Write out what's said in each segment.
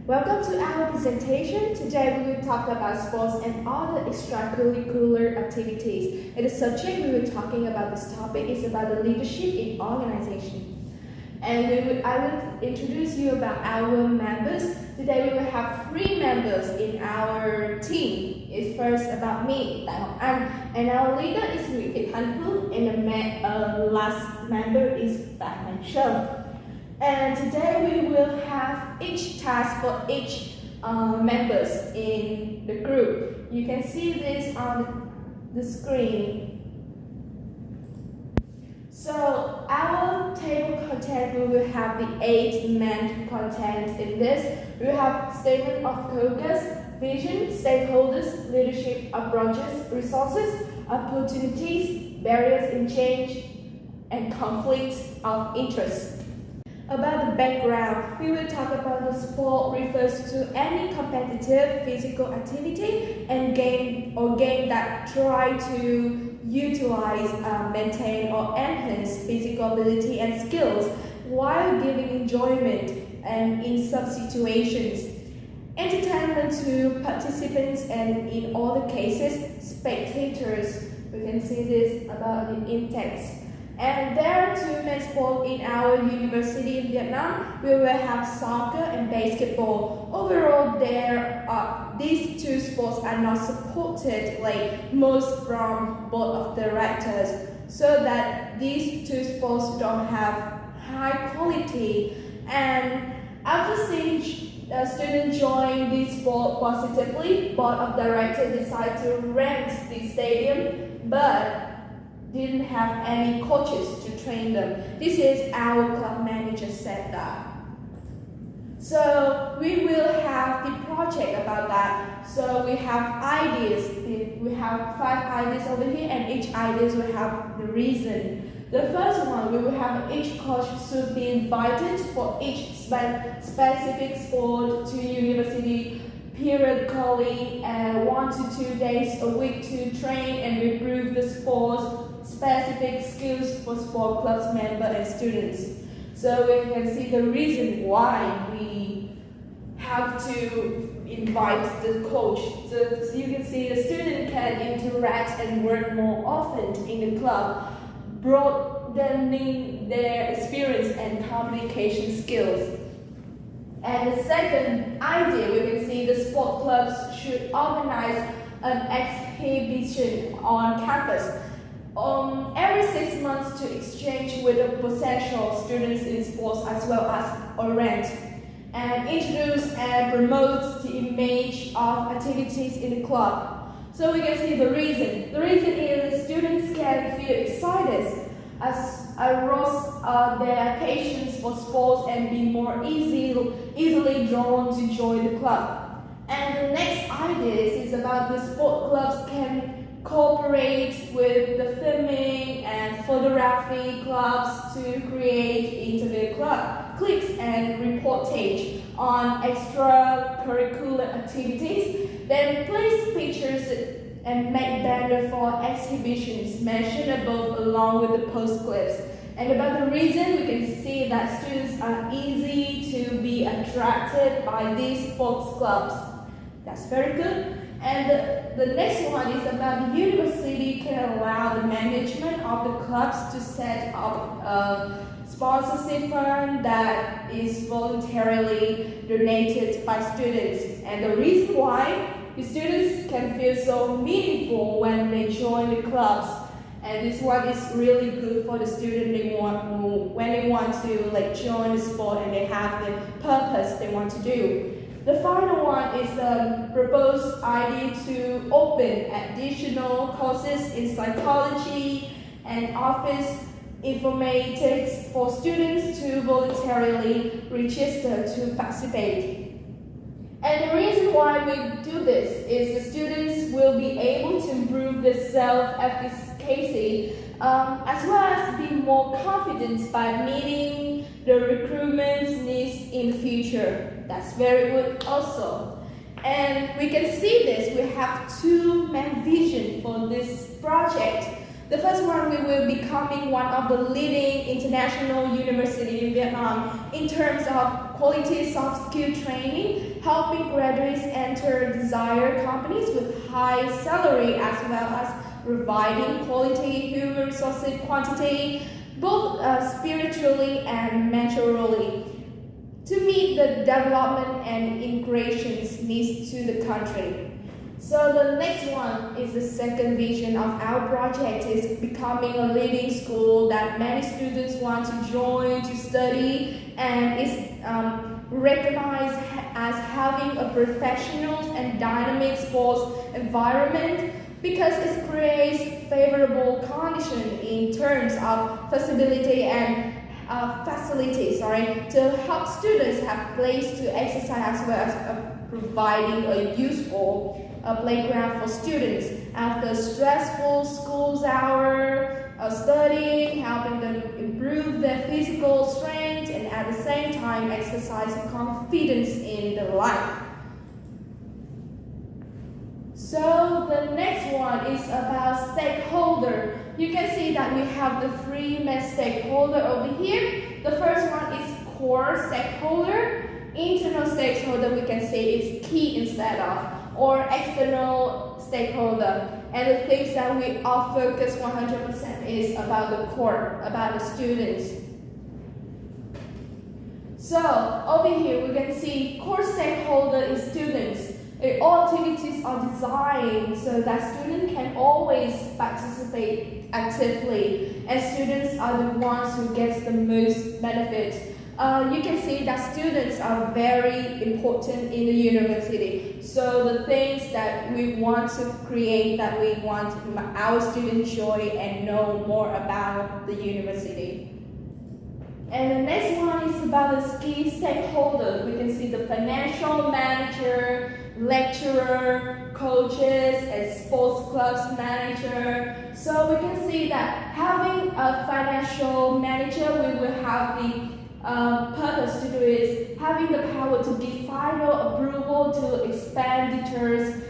Welcome to our presentation. Today we will talk about sports and other extracurricular activities. And the subject we were talking about this topic is about the leadership in organization. And I will introduce you about our members. Today we will have 3 members in our team. It's first about me, Đại Ngọc Anh, and our leader is Nguyễn Thị Thanh Hương, and the last member is Phạm Mạnh Sơn. And today we will have each task for each members in the group. You can see this on the screen. So our table content, we will have the 8 main content in this. We will have statement of focus, vision, stakeholders, leadership approaches, resources, opportunities, barriers in change, and conflicts of interest. About the background, we will talk about the sport refers to any competitive physical activity and game that try to utilize, maintain or enhance physical ability and skills while giving enjoyment and in some situations. Entertainment to participants and in all the cases, spectators. We can see this about the in-text. And there are 2 main sports in our university in Vietnam. We will have soccer and basketball. Overall, these 2 sports are not supported like most from board of directors, so that these 2 sports don't have high quality. And after seeing students join this sport positively, board of directors decided to rent the stadium, but didn't have any coaches to train them. This is our club manager said that. So we will have the project about that. So we have ideas. We have 5 ideas over here, and each ideas will have the reason. The first one, we will have each coach should be invited for each specific sport to university periodically, 1 to 2 days a week to train and improve the sports specific skills for sport clubs member and students. So we can see the reason why we have to invite the coach. So you can see the student can interact and work more often in the club, broadening their experience and communication skills. And the second idea, we can see the sport clubs should organize an exhibition on campus every 6 months to exchange with the potential students in sports as well as rent, and introduce and promote the image of activities in the club. So we can see the reason. The reason is the students can feel excited as arouse their passions for sports and be more easily drawn to join the club. And the next idea is about the sport clubs can cooperate with the filming and photography clubs to create interview clips and reportage on extracurricular activities, then place pictures and make banner for exhibitions mentioned above along with the post clips. And about the reason, we can see that students are easy to be attracted by these sports clubs. That's very good. And the next one is about the university can allow the management of the clubs to set up a sponsorship fund that is voluntarily donated by students. And the reason why the students can feel so meaningful when they join the clubs. And this one is really good for the student when they want to join the sport and they have the purpose they want to do. The final one is a proposed idea to open additional courses in psychology and office informatics for students to voluntarily register to participate. And the reason why we do this is the students will be able to improve their self-efficacy as well as be more confident by meeting the recruitment needs in the future. That's very good also. And we can see this, we have 2 main visions for this project. The first one, we will be becoming one of the leading international universities in Vietnam in terms of quality soft skill training, helping graduates enter desired companies with high salary as well as providing quality human resources quantity, both spiritually and mentally, to meet the development and integrations needs to the country. So the next one is the second vision of our project is becoming a leading school that many students want to join to study and is recognized as having a professional and dynamic sports environment because it creates favorable conditions in terms of facility to help students have place to exercise as well as providing a useful playground for students after stressful school hours, studying, helping them improve their physical strength and at the same time exercise confidence in their life. So the next one is about stakeholder. You can see that we have the three main stakeholder over here. The first one is core stakeholder. Internal stakeholder we can say is key instead of, or external stakeholder. And the things that we all focus 100% is about the core, about the students. So over here we can see core stakeholder is students. All activities are designed so that students can always participate actively, and students are the ones who get the most benefit. You can see that students are very important in the university. So the things that we want to create, that we want our students enjoy and know more about the university. And the next one is about the key stakeholders. We can see the financial manager, lecturer, coaches, and sports clubs manager. So we can see that having a financial manager, we will have the purpose to do is having the power to give final approval to expenditures,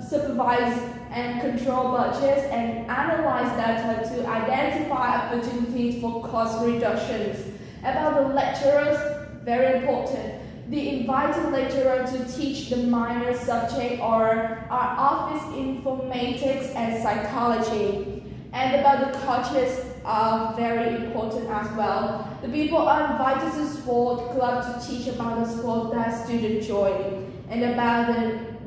supervise and control budgets, and analyze data to identify opportunities for cost reductions. About the lecturers, very important. The invited lecturer to teach the minor subject or our office informatics and psychology. And about the coaches are very important as well. The people are invited to sport club to teach about the sport that students join. And about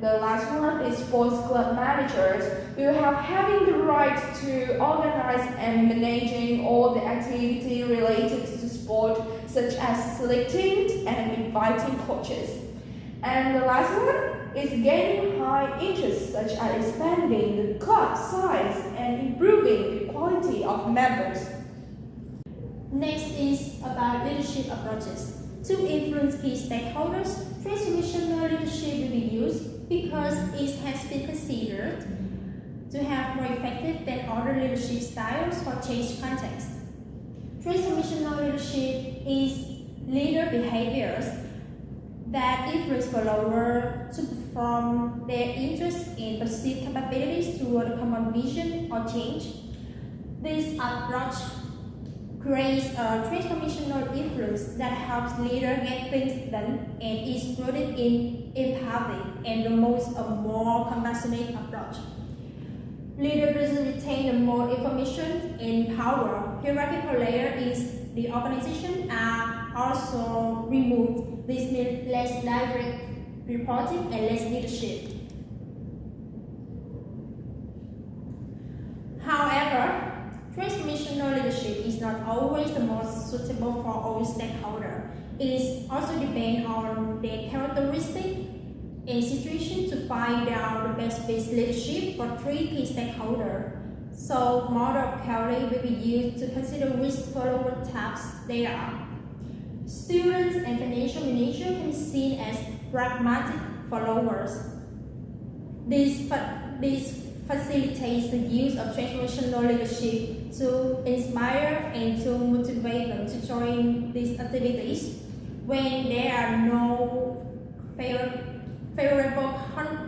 the last one is sports club managers. We will have having the right to organize and managing all the activity related to sport, such as selecting and inviting coaches. And the last one is gaining high interest, such as expanding the club size and improving the quality of members. Next is about leadership approaches. To influence key stakeholders, transformational leadership will be used because it has been considered to have more effective than other leadership styles for change context. Transformational leadership is leader behaviors that influence followers to perform their interests and perceived capabilities toward a common vision or change. This approach creates a transformational influence that helps leaders get things done and is rooted in empathy and promotes a more compassionate approach. Leaders retain more information and power. Hierarchical layers in the organization are also removed. This means less direct reporting and less leadership. However, transformational leadership is not always the most suitable for all stakeholders. It is also depends on their characteristics and situation to find out the best fit leadership for three key stakeholders. So, model of Kelly will be used to consider which follower types they are. Students and financial managers can be seen as pragmatic followers. This facilitates the use of transformational leadership to inspire and to motivate them to join these activities when there are no favorable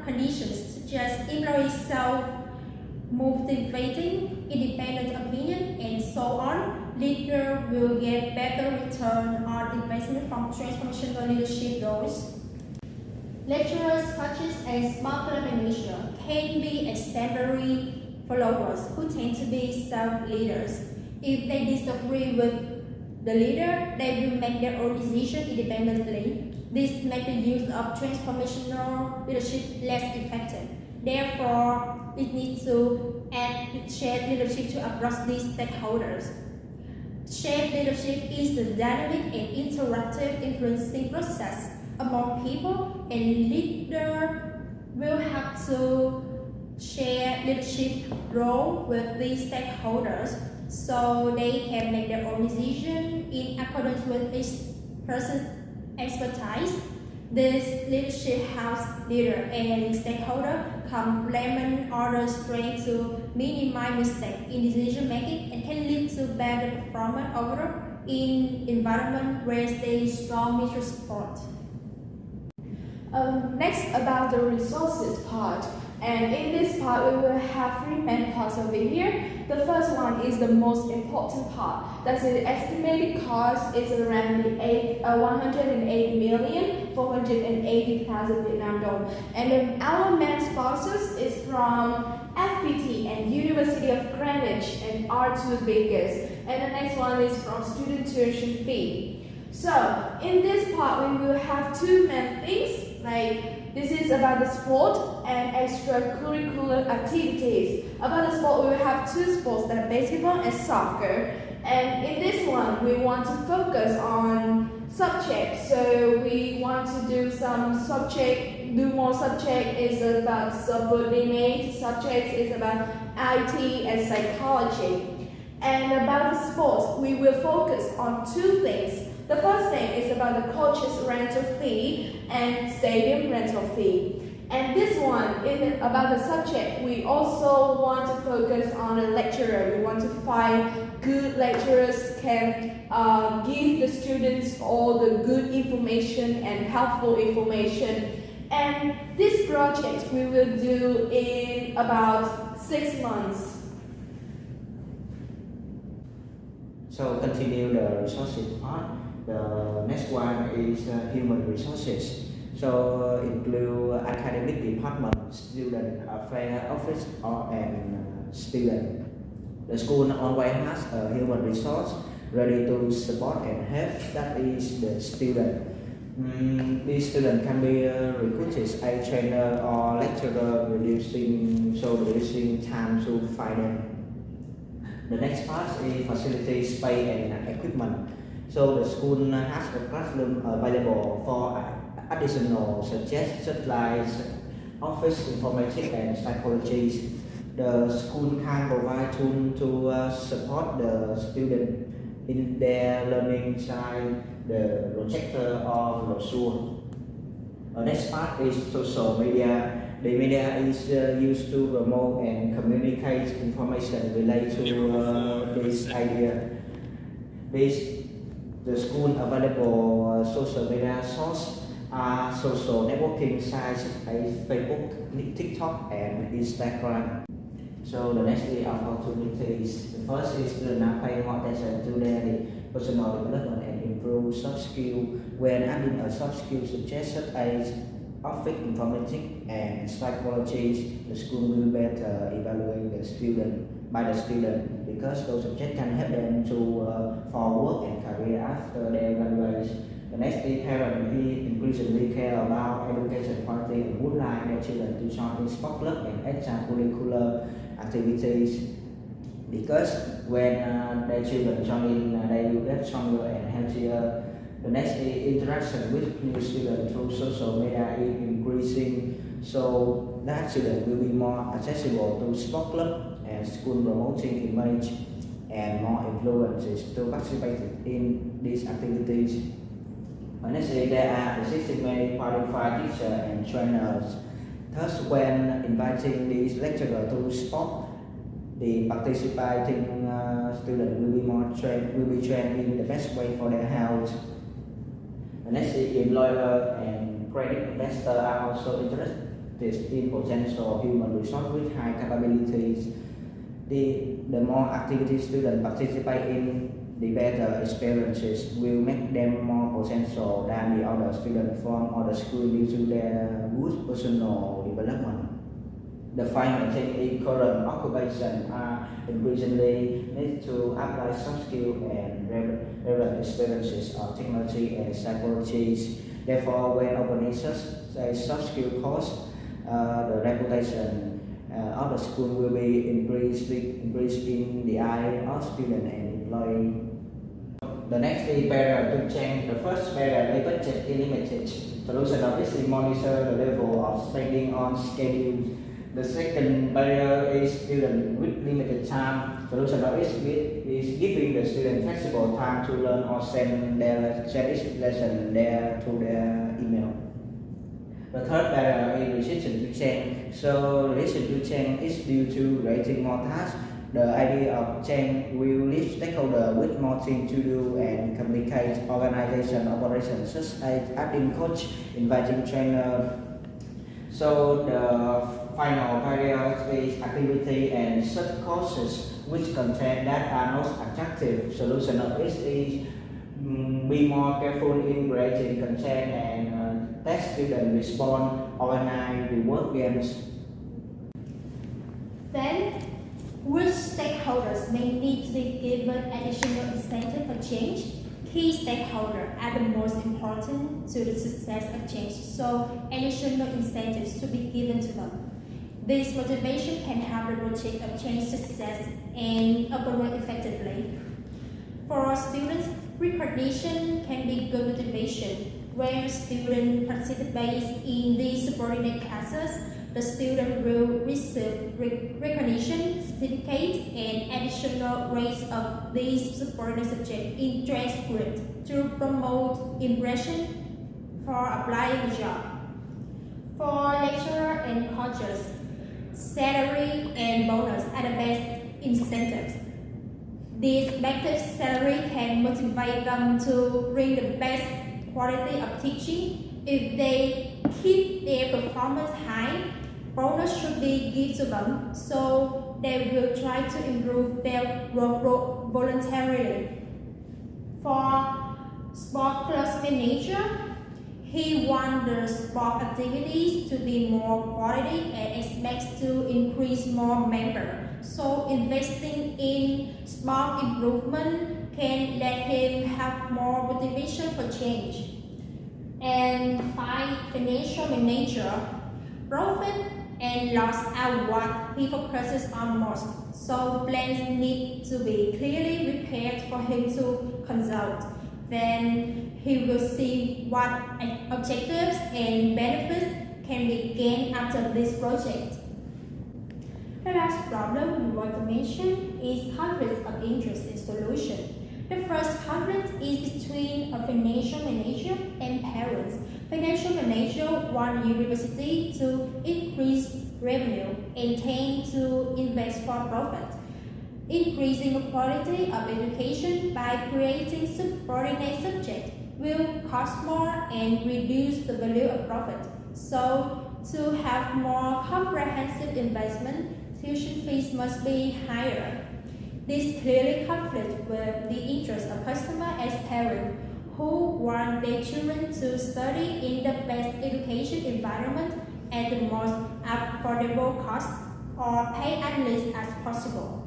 conditions, such as employee motivating independent opinion, and so on, leader will get better return on investment from transformational leadership roles. Lecturers, coaches, and small club manager can be exemplary followers who tend to be self-leaders. If they disagree with the leader, they will make their own decision independently. This makes the use of transformational leadership less effective. Therefore, we need to add shared leadership to approach these stakeholders. Shared leadership is the dynamic and interactive influencing process among people, and leader will have to share leadership role with these stakeholders so they can make their own decision in accordance with each person's expertise. This leadership helps leader and stakeholder complement other strengths to minimize mistakes in decision making and can lead to better performance overall in environment where there is strong mutual support. Next, about the resources part. And in this part, we will have three main parts over here. The first one is the most important part. That's the estimated cost is around 108,480,000 Vietnam dong. And then our main sponsors is from FPT and University of Greenwich and R2 Bakers. And the next one is from student tuition fee. So in this part, we will have two main things. Like this is about the sport and extracurricular activities. About the sport, we will have two sports, that are basketball and soccer. And in this one, we want to focus on subjects. So we want to do some more subject is about subordinate subjects is about IT and psychology. And about the sports, we will focus on two things. The first thing is about the coach's rental fee and stadium rental fee. And this one is about the subject. We also want to focus on the lecturer. We want to find good lecturers can give the students all the good information and helpful information. And this project we will do in about 6 months. So continue the resources part. The next one is human resources. So include academic department, student affairs office, and student. The school always has a human resource ready to support and help. That is the student. These students can be recruited as a trainer or lecturer, reducing time to find them. The next part is facilities, space, and equipment. So the school has a classroom available for additional subjects such like office, informatics, and psychology. The school can provide tools to support the student in their learning style, the projector or brochure. The next part is social media. The media is used to promote and communicate information related to this idea. The school available social media source are social networking sites like Facebook, TikTok, and Instagram. So the next is opportunities. The first is to pay more attention to their personal development and improve soft skills. When adding a soft skill subject such as office, informatics, and psychology, the school will better evaluate the student because those subjects can help them to for work and career after their evaluation. The next is parents increasingly care about education quality and would like their children to join in sport club and extracurricular activities because when their children join in, they will get stronger and healthier. The next is interaction with new students through social media is increasing, so that students will be more accessible to sport club and school promoting image and more influences to participate in these activities. And next is there are existing many qualified teachers and trainers. Thus, when inviting these lecturers to sport, the participating students will be trained in the best way for their health. The next is employer and credit investor are also interested in potential human resource with high capabilities. The more activities students participate in, the better experiences will make them more potential than the other students from other schools due to their good personal development. The final thing is current occupations are increasingly need to apply soft skills and relevant experiences of technology and psychology. Therefore, when opening such a soft skill course, the reputation of the school will be increased in the eye of students and employees. The next is barrier to change. The first barrier is budget limited. Solution of this is monitor the level of spending on schedules. The second barrier is student with limited time. Solution of this is giving the student flexible time to learn or send each lesson there to their email. The third barrier is resistance to change. So resistance to change is due to creating more tasks. The idea of change will leave stakeholders with more things to do and complicate organization operations such as adding coach, inviting trainer. So the final barrier is activity and such courses which content that are not attractive. Solution of this is be more careful in creating content and test student respond, organize reward games. Then, which stakeholders may need to be given additional incentive for change? Key stakeholders are the most important to the success of change, so additional incentives should be given to them. This motivation can help the project of change success and operate effectively. For students, recognition can be good motivation. When students participate in these subordinate classes, the student will receive recognition, certificate, and additional grades of these subordinate subjects in transcript to promote impression for applying the job. For lecturer and coaches, salary and bonus are the best incentives. This better salary can motivate them to bring the best quality of teaching. If they keep their performance high, bonus should be given to them, so they will try to improve their work voluntarily. For sport club manager, he wants the sport activities to be more quality and expects to increase more members. So investing in sport improvement can let him have more motivation for change. And financial manager, profit and loss are what he focuses on most. So plans need to be clearly prepared for him to consult. Then he will see what objectives and benefits can be gained after this project. The last problem we want to mention is conflict of interest in solution. The first conflict is between a financial manager and parents. Financial manager wants university to increase revenue and tend to invest for profit. Increasing the quality of education by creating subordinate subjects will cost more and reduce the value of profit. So, to have more comprehensive investment, tuition fees must be higher. This clearly conflicts with the interest of customers as parents who want their children to study in the best education environment at the most affordable cost or pay as least as possible.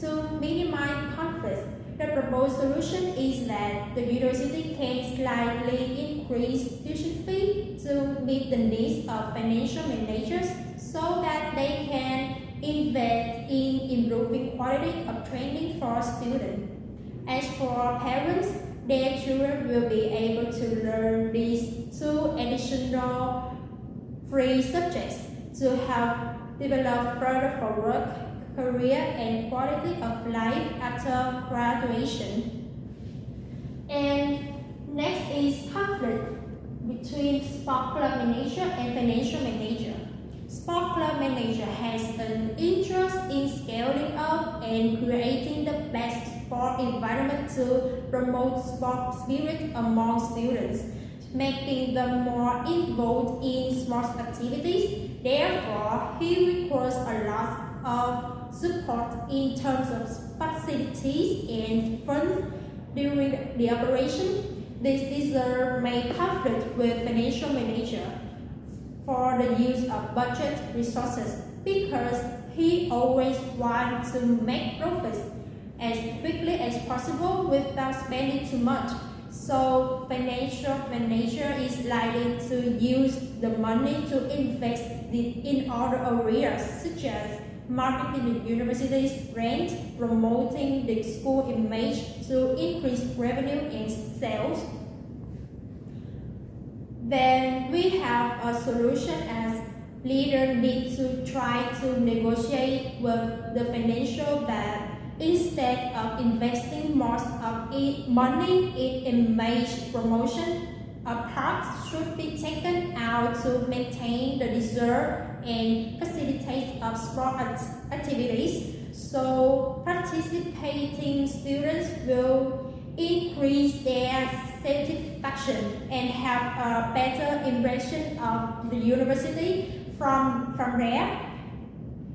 To minimize conflict, the proposed solution is that the university can slightly increase tuition fee to meet the needs of financial managers so that they can invest in improving quality of training for students. As for parents, their children will be able to learn these two additional free subjects to help develop further for work, career, and quality of life after graduation. And next is conflict between sport club manager and financial manager. Sport club manager has an interest in scaling up and creating the best sport environment to promote sport spirit among students, making them more involved in sports activities. Therefore, he requires a lot of support in terms of facilities and funds during the operation. This may conflict with financial manager for the use of budget resources because he always wants to make profits as quickly as possible without spending too much. So financial manager is likely to use the money to invest in other areas such as marketing the university's rent, promoting the school image to increase revenue and sales. Then we have a solution as leaders need to try to negotiate with the financial that instead of investing most of money in image promotion, a part should be taken out to maintain the reserve and facilitate of sport activities. So participating students will increase their satisfaction and have a better impression of the university from there.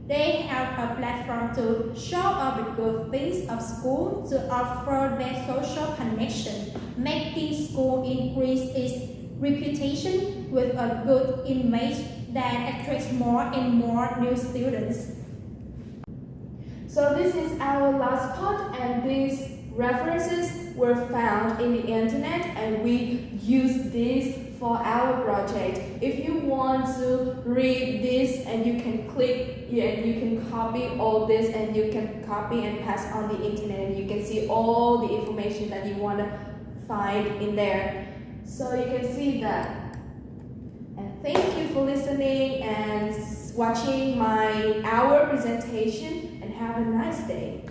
They have a platform to show off the good things of school to offer their social connection, making school increase its reputation with a good image that attracts more and more new students. So this is our last part, and these references were found in the internet, and we use this for our project. If you want to read this, and you can click and you can copy all this, and you can copy and pass on the internet, and you can see all the information that you want to find in there. So you can see that. And thank you for listening and watching our presentation, and have a nice day.